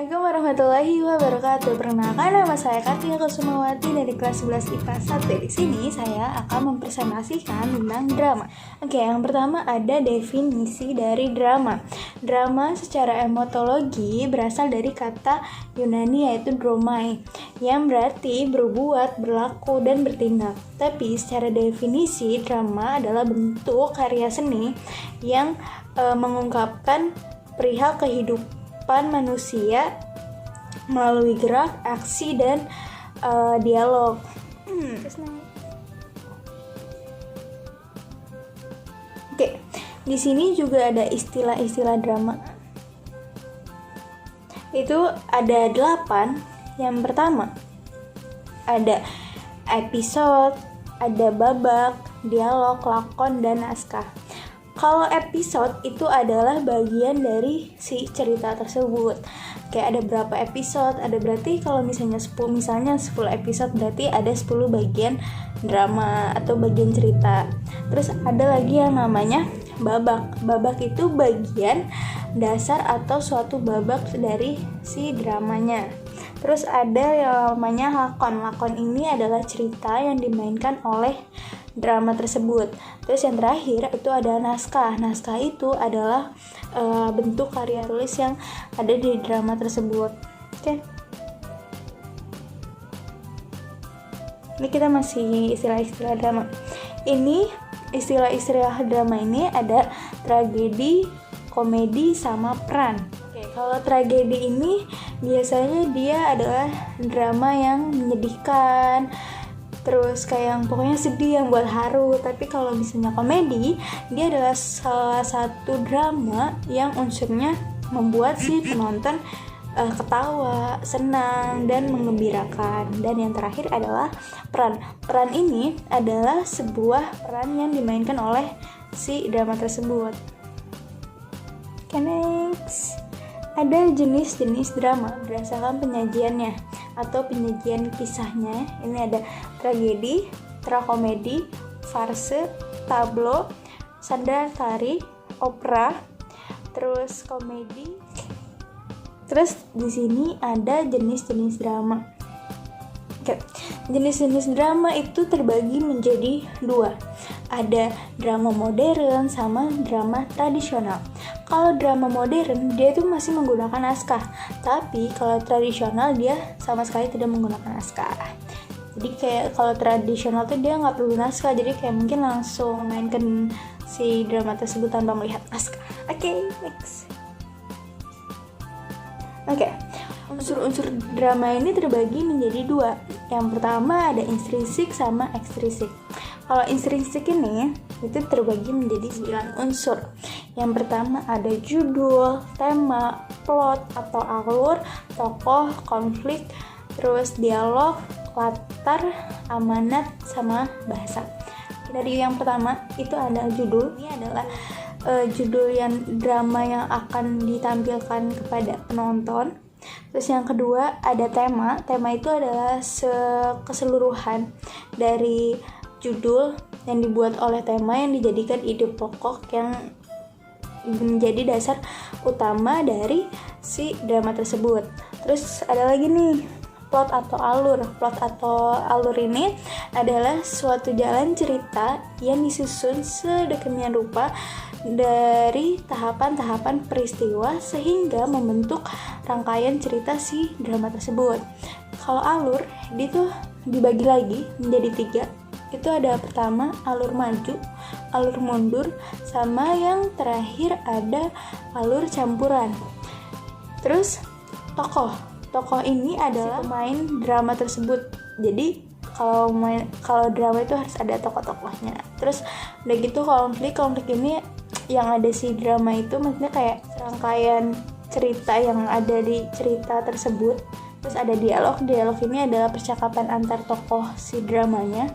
Assalamualaikum warahmatullahi wabarakatuh. Perkenalkan, nama saya Katia Kusumawati dari kelas 11 IPA 1. Di sini saya akan mempresentasikan tentang drama. Oke, yang pertama ada definisi dari drama. Drama secara etymologi berasal dari kata Yunani yaitu dromai, yang berarti berbuat, berlaku, dan bertindak. Tapi secara definisi, drama adalah bentuk karya seni yang mengungkapkan perihal kehidupan manusia melalui gerak, aksi, dan dialog. Oke, di sini juga ada istilah-istilah drama. Itu ada 8. Yang pertama ada episode, ada babak, dialog, lakon, dan naskah. Kalau episode itu adalah bagian dari si cerita tersebut. Kayak ada berapa episode, ada berarti kalau misalnya 10 episode berarti ada 10 bagian drama atau bagian cerita. Terus ada lagi yang namanya babak. Babak itu bagian dasar atau suatu babak dari si dramanya. Terus ada yang namanya lakon. Lakon ini adalah cerita yang dimainkan oleh drama tersebut. Terus yang terakhir itu ada naskah. Naskah itu adalah bentuk karya tulis yang ada di drama tersebut. Oke. Ini kita masih istilah-istilah drama. Ini istilah-istilah drama ini ada tragedi, komedi, sama peran. Oke, kalau tragedi ini biasanya dia adalah drama yang menyedihkan, terus kayak yang pokoknya sedih, yang buat haru. Tapi kalau misalnya komedi, dia adalah salah satu drama yang unsurnya membuat si penonton ketawa, senang, dan menggembirakan. Dan yang terakhir adalah peran. Peran ini adalah sebuah peran yang dimainkan oleh si drama tersebut. Okay, next. Ada jenis-jenis drama berdasarkan penyajiannya atau penyajian kisahnya. Ini ada tragedi, trakomedi, farse, tablo, sandar tari, opera, terus komedi. Terus di sini ada jenis-jenis drama. Oke. Jenis-jenis drama itu terbagi menjadi 2. Ada drama modern sama drama tradisional. Kalau drama modern dia itu masih menggunakan naskah, tapi kalau tradisional dia sama sekali tidak menggunakan naskah. Jadi kayak kalau tradisional tuh dia nggak perlu naskah, jadi kayak mungkin langsung mainkan si drama tersebut tanpa melihat naskah. Oke, next. Oke. Unsur-unsur drama ini terbagi menjadi 2. Yang pertama ada intrinsik sama ekstrinsik. Kalau intrinsik ini itu terbagi menjadi 9 unsur. Yang pertama ada judul, tema, plot atau alur, tokoh, konflik, terus dialog, latar, amanat, sama bahasa. Dari yang pertama itu ada judul. Ini adalah judul yang drama yang akan ditampilkan kepada penonton. Terus yang kedua ada tema. Tema itu adalah keseluruhan dari judul yang dibuat oleh tema yang dijadikan ide pokok yang menjadi dasar utama dari si drama tersebut. Terus ada lagi nih plot atau alur. Plot atau alur ini adalah suatu jalan cerita yang disusun sedemikian rupa dari tahapan-tahapan peristiwa sehingga membentuk rangkaian cerita si drama tersebut. Kalau alur itu dibagi lagi menjadi 3. Itu ada pertama alur maju, alur mundur, sama yang terakhir ada alur campuran. Terus tokoh ini adalah pemain drama tersebut. Jadi kalau drama itu harus ada tokoh-tokohnya. Terus udah gitu konflik ini yang ada si drama itu maksudnya kayak rangkaian cerita yang ada di cerita tersebut. Terus ada dialog ini adalah percakapan antar tokoh si dramanya.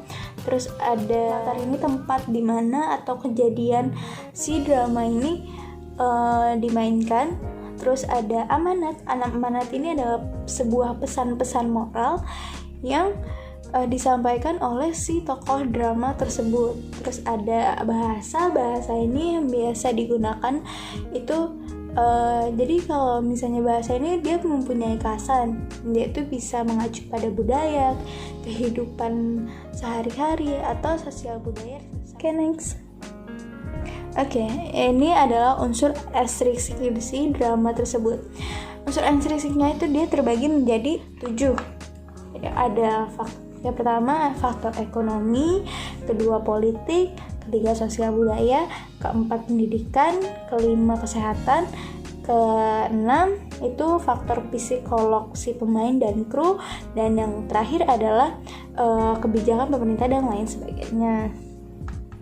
Terus ada latar, ini tempat di mana atau kejadian si drama ini dimainkan. Terus ada amanat. Amanat ini adalah sebuah pesan-pesan moral yang disampaikan oleh si tokoh drama tersebut. Terus ada bahasa ini yang biasa digunakan itu Jadi kalau misalnya bahasa ini dia mempunyai khasan, dia itu bisa mengacu pada budaya, kehidupan sehari-hari atau sosial budaya. Oke, next. Oke, ini adalah unsur ekstrinsi drama tersebut. Unsur ekstrinsiknya itu dia terbagi menjadi 7. Ada yang pertama faktor ekonomi, kedua politik, ketiga sosial budaya, keempat pendidikan, kelima kesehatan, keenam itu faktor psikolog si pemain dan kru, dan yang terakhir adalah kebijakan pemerintah dan lain sebagainya.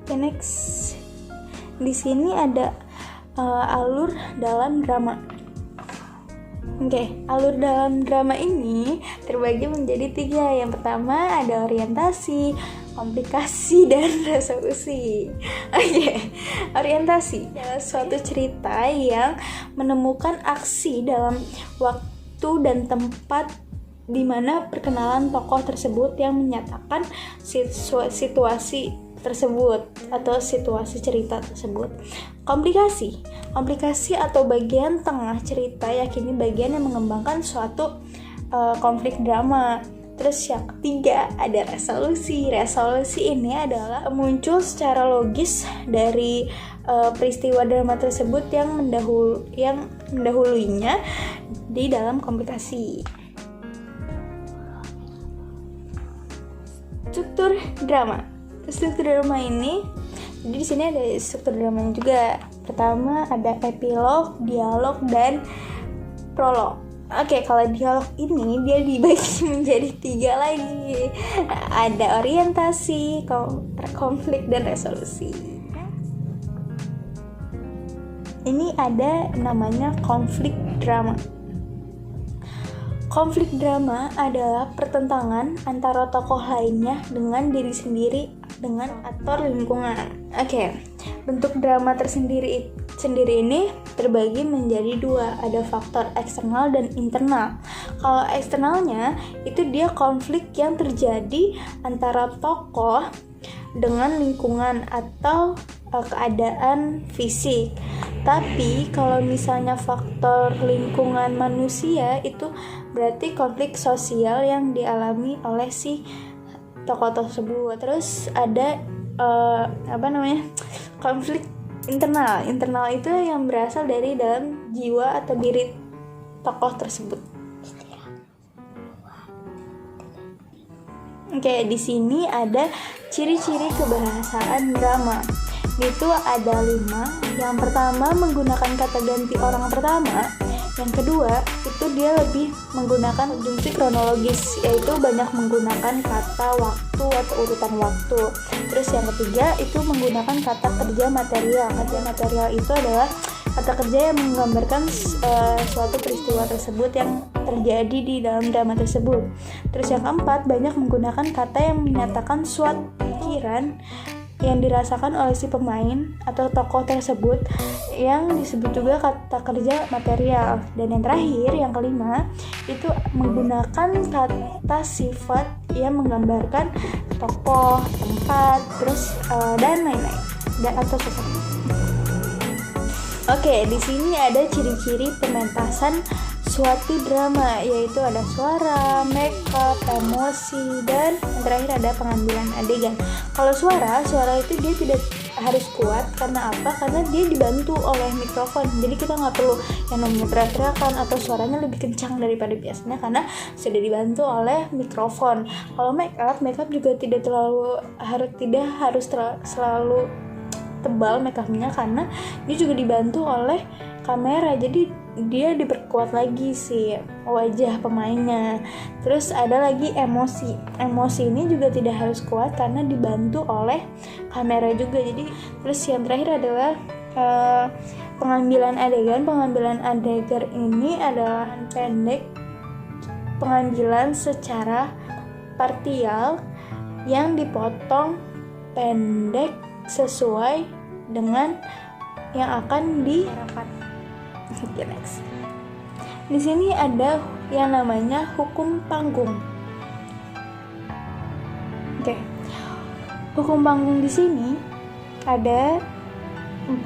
Okay, next. Di sini ada alur dalam drama. Alur dalam drama ini terbagi menjadi 3. Yang pertama ada orientasi, komplikasi, dan resolusi. Orientasi adalah suatu cerita yang menemukan aksi dalam waktu dan tempat di mana perkenalan tokoh tersebut yang menyatakan situasi tersebut atau situasi cerita tersebut. Komplikasi atau bagian tengah cerita yakni bagian yang mengembangkan suatu konflik drama. Terus yang ketiga ada resolusi. Resolusi ini adalah muncul secara logis dari peristiwa drama tersebut yang mendahuluinya di dalam komplikasi. Struktur drama ini, jadi di sini ada struktur dramanya juga. Pertama ada epilog, dialog, dan prolog. Kalau dialog ini dia dibagi menjadi 3 lagi. Ada orientasi, konflik, dan resolusi. Ini ada namanya konflik drama. Konflik drama adalah pertentangan antara tokoh lainnya dengan diri sendiri dengan aktor lingkungan. Bentuk drama tersendiri ini terbagi menjadi 2. Ada faktor eksternal dan internal. Kalau eksternalnya itu dia konflik yang terjadi antara tokoh dengan lingkungan atau keadaan fisik. Tapi kalau misalnya faktor lingkungan manusia itu berarti konflik sosial yang dialami oleh si tokoh tersebut. Terus ada konflik internal. Internal itu yang berasal dari dalam jiwa atau diri tokoh tersebut. Di sini ada ciri-ciri kebahasaan drama. Itu ada 5. Yang pertama menggunakan kata ganti orang pertama. Yang kedua itu dia lebih menggunakan konjungsi kronologis, yaitu banyak menggunakan kata waktu atau urutan waktu. Terus yang ketiga itu menggunakan kata kerja material. Kata material itu adalah kata kerja yang menggambarkan suatu peristiwa tersebut yang terjadi di dalam drama tersebut. Terus yang keempat banyak menggunakan kata yang menyatakan suatu pikiran yang dirasakan oleh si pemain atau tokoh tersebut yang disebut juga kata kerja material. Dan yang terakhir, yang kelima, itu menggunakan kata sifat yang menggambarkan tokoh, tempat, terus dan lain-lain, dan atau sosok. Di sini ada ciri-ciri pementasan suatu drama, yaitu ada suara, make up, emosi, dan yang terakhir ada pengambilan adegan. Kalau suara itu dia tidak harus kuat. Karena apa? Karena dia dibantu oleh mikrofon. Jadi kita nggak perlu yang namanya teriak-teriakan atau suaranya lebih kencang daripada biasanya karena sudah dibantu oleh mikrofon. Kalau make up juga tidak harus selalu tebal make upnya karena dia juga dibantu oleh kamera, jadi dia diperkuat lagi sih wajah pemainnya. Terus ada lagi emosi ini juga tidak harus kuat karena dibantu oleh kamera juga. Jadi terus yang terakhir adalah pengambilan adegan ini adalah pendek, pengambilan secara partial yang dipotong pendek sesuai dengan yang akan diharapkan. Next. Di sini ada yang namanya hukum panggung. Hukum panggung di sini ada 4.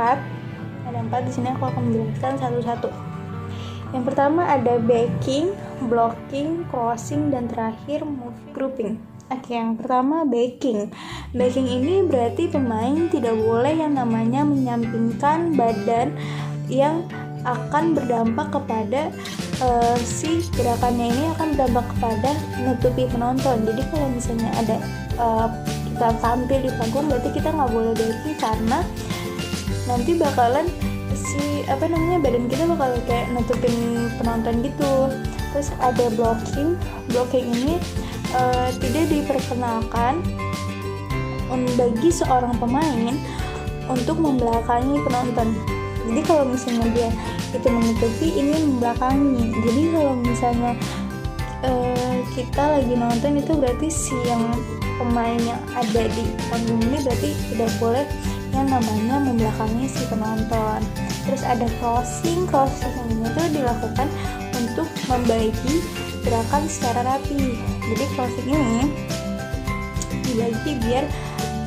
Ada 4, di sini aku akan menjelaskan satu-satu. Yang pertama ada backing, blocking, crossing, dan terakhir grouping. Oke, yang pertama backing. Backing ini berarti pemain tidak boleh yang namanya menyampingkan badan yang akan berdampak kepada si gerakannya ini akan berdampak kepada menutupi penonton. Jadi kalau misalnya ada kita tampil di panggung, berarti kita nggak boleh backing karena nanti bakalan badan kita bakal kayak nutupin penonton gitu. Terus ada blocking ini tidak diperkenalkan bagi seorang pemain untuk membelakangi penonton. Jadi kalau misalnya dia itu menutupi, ini membelakangi. Jadi kalau misalnya kita lagi nonton, itu berarti si yang pemain yang ada di panggung ini berarti tidak boleh yang namanya membelakangi si penonton. Terus ada crossing ini itu dilakukan untuk membagi gerakan secara rapi. Jadi crossing ini dibagi biar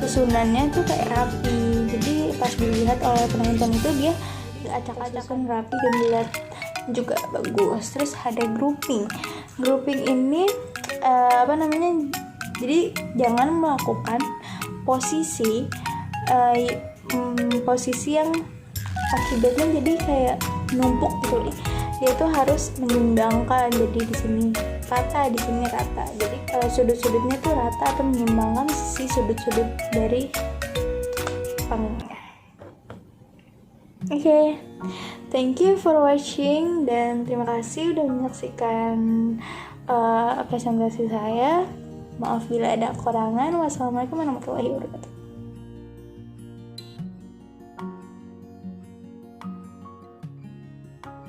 susunannya tuh kayak rapi. Jadi pas dilihat oleh penonton itu dia acak-acakan rapi dan dilihat juga bagus. Terus ada grouping ini jadi jangan melakukan posisi yang akibatnya jadi kayak numpuk gitu. Dia itu harus menyeimbangkan, jadi di sini rata, di sini rata. Jadi sudut-sudutnya tuh rata atau menyeimbangkan sisi sudut-sudut dari panggungnya. Oke, thank you for watching dan terima kasih udah menyaksikan presentasi saya. Maaf bila ada kekurangan. Wassalamualaikum warahmatullahi wabarakatuh.